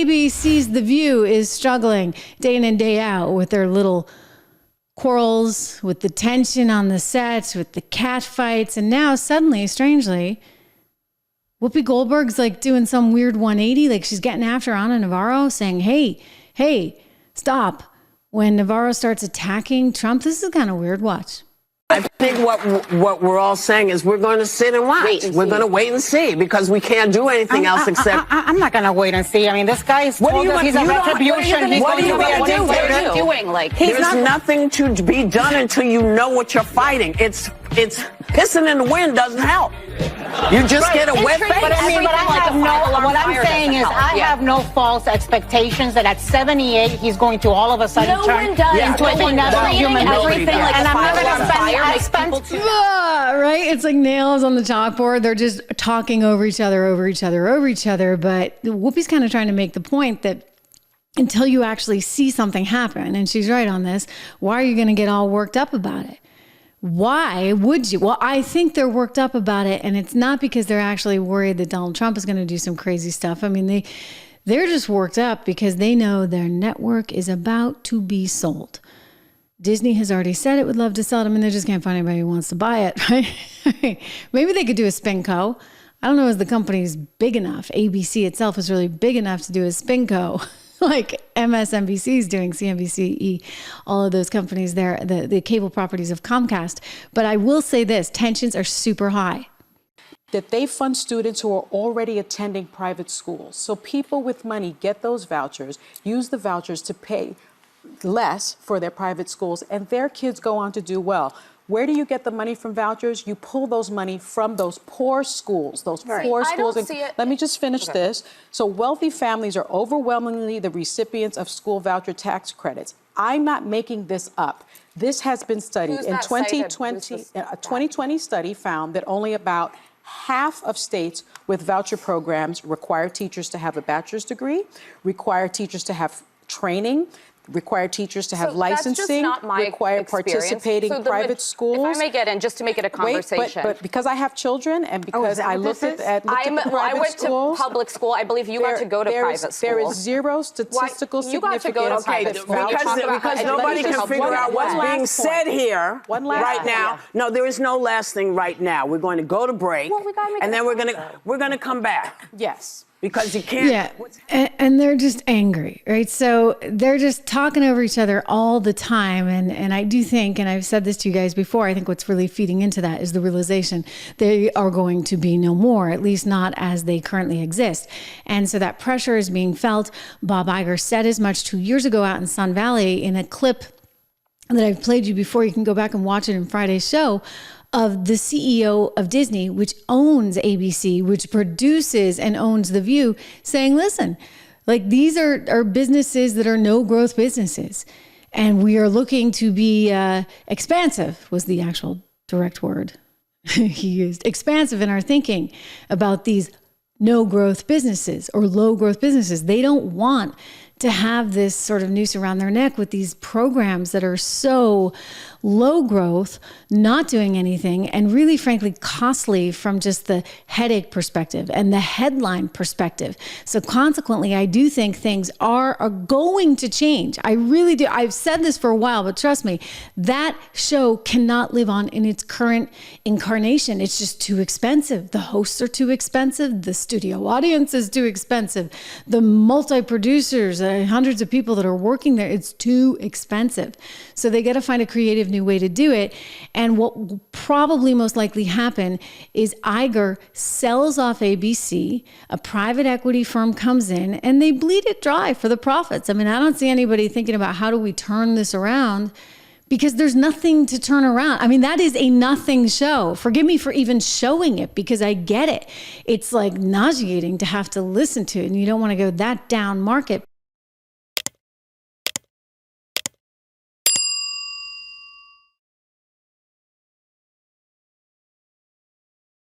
ABC's The View is struggling day in and day out with their little quarrels, with the tension on the sets, with the cat fights. And now suddenly, strangely, Whoopi Goldberg's like doing some weird 180. Like she's getting after Ana Navarro saying, hey, stop. When Navarro starts attacking Trump, this is kind of weird. Watch. I think what we're all saying is we're going to sit and watch. We're going to wait and see because we can't do anything else except. I'm not going to wait and see. I mean, this guy is told us he's a retribution. What are you going to do? What are you doing? Like, there's nothing to be done until you know what you're fighting. It's pissing in the wind doesn't help. You just get a wet face. But I mean, what I'm saying is I have no false expectations that at 78 he's going to all of a sudden turn into another human being. And I'm not going to spend right? It's like nails on the chalkboard. They're just talking over each other. But Whoopi's kind of trying to make the point that until you actually see something happen, and she's right on this, why are you going to get all worked up about it? Why would you? Well, I think they're worked up about it, and it's not because they're actually worried that Donald Trump is going to do some crazy stuff. I mean, they're just worked up because they know their network is about to be sold. Disney has already said it would love to sell it. I mean, they just can't find anybody who wants to buy it, right? Maybe they could do a spin-co. I don't know if the company's big enough. ABC itself is really big enough to do a spin-co. Like MSNBC is doing, CNBC, all of those companies there, the cable properties of Comcast. But I will say this, tensions are super high. That they fund students who are already attending private schools. So people with money get those vouchers, use the vouchers to pay less for their private schools, and their kids go on to do well. Where do you get the money from vouchers? You pull those money from those poor schools, poor schools. Let me just finish this. So wealthy families are overwhelmingly the recipients of school voucher tax credits. I'm not making this up. This has been studied. In 2020, a 2020 study found that only about half of states with voucher programs require teachers to have a bachelor's degree, require teachers to have training, require teachers to have licensing, require participating private schools. If I may get in, just to make it a conversation. But because I have children and because I looked at the private schools. I went to public school. I believe you got to go to private schools. There is zero statistical significance. Because nobody can figure out what's being said here right now. No, there is no last thing right now. We're going to go to break, and then we're going to come back. Yes. Because you can't. Yeah, and they're just angry, right? So they're just talking over each other all the time. And I do think, and I've said this to you guys before, I think what's really feeding into that is the realization they are going to be no more, at least not as they currently exist. And so that pressure is being felt. Bob Iger said as much 2 years ago out in Sun Valley in a clip that I've played you before. You can go back and watch it in Friday's show, of the CEO of Disney, which owns ABC, which produces and owns The View, saying, listen, like these are businesses that are no growth businesses. And we are looking to be expansive, was the actual direct word he used, expansive in our thinking about these no growth businesses or low growth businesses. They don't want to have this sort of noose around their neck with these programs that are so low growth, not doing anything, and really, frankly, costly from just the headache perspective and the headline perspective. So consequently, I do think things are going to change. I really do. I've said this for a while, but trust me, that show cannot live on in its current incarnation. It's just too expensive. The hosts are too expensive. The studio audience is too expensive. The multi-producers, hundreds of people that are working there, it's too expensive. So they got to find a creative new way to do it. And what will probably most likely happen is Iger sells off ABC, a private equity firm comes in, and they bleed it dry for the profits. I mean, I don't see anybody thinking about how do we turn this around, because there's nothing to turn around. I mean, that is a nothing show. Forgive me for even showing it, because I get it. It's like nauseating to have to listen to it, and you don't want to go that down market.